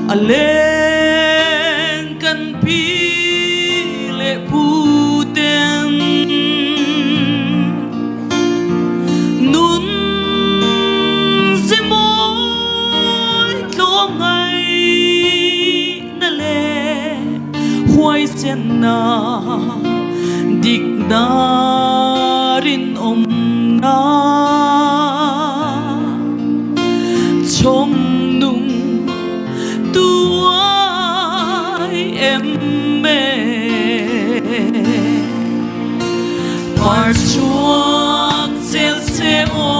Alen kan pi le puten nun se moi tlong ai na le huai sen na dik darin om na chom nung tuổi em mê par chuak zel se o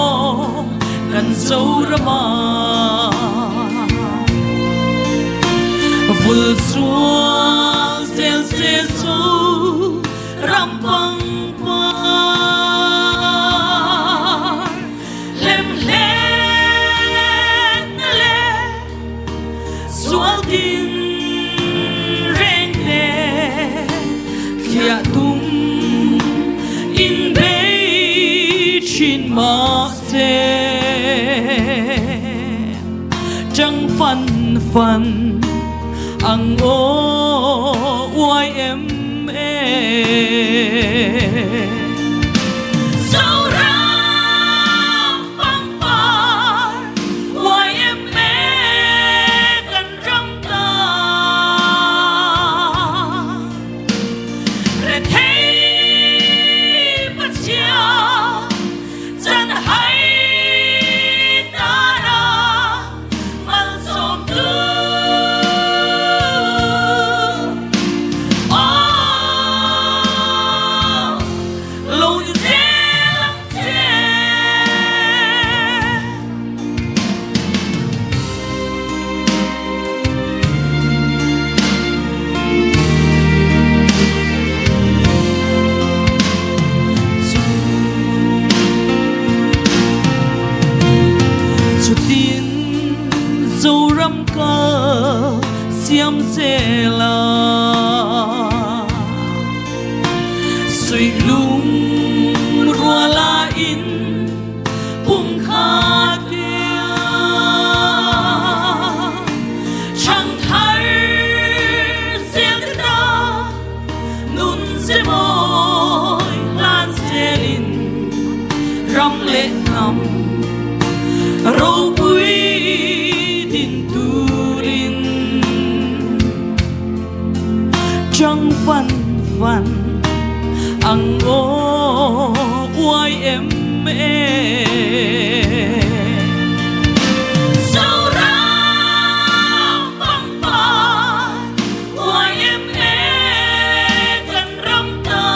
kan zo rama vul chuak zel se zo ram pang par lem len le sual din reng le kia tum in bay chin ma se chẳng phân phân ang o wai em dâu râm cơ xiêm xe la suy lung rùa la in bung kha kia chẳng thấy xiêm đó nun sẽ môi lan xe linh râm lệ ngầm râu quý chẳng phân phân ang o wai em sao ra băng ba wai em gần râm ta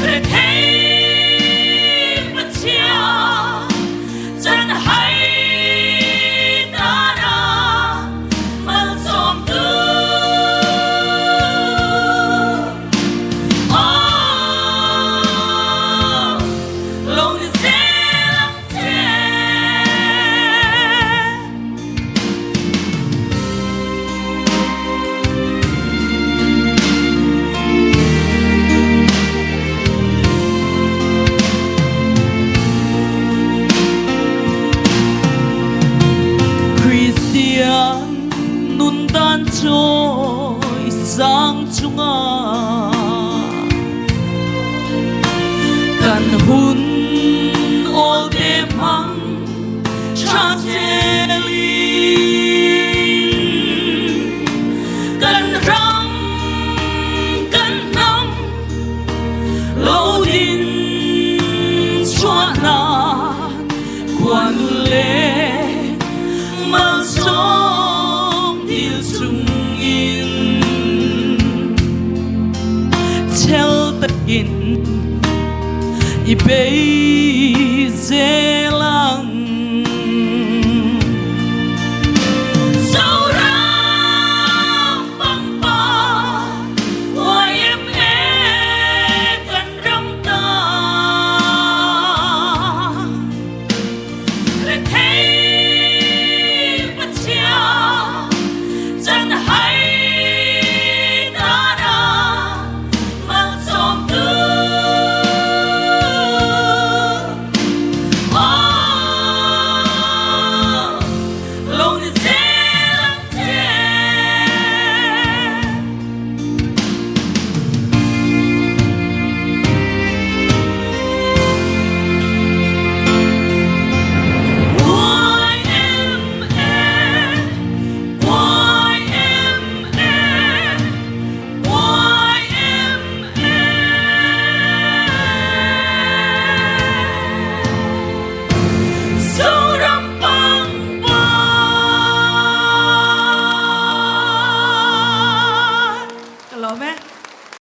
để thấy bất chia chân hay nun tan trôi sang chung à cần hun ol đêm hăng cha xe linh cần răng cần nắm lâu din xóa na quan lệ mang gió in i be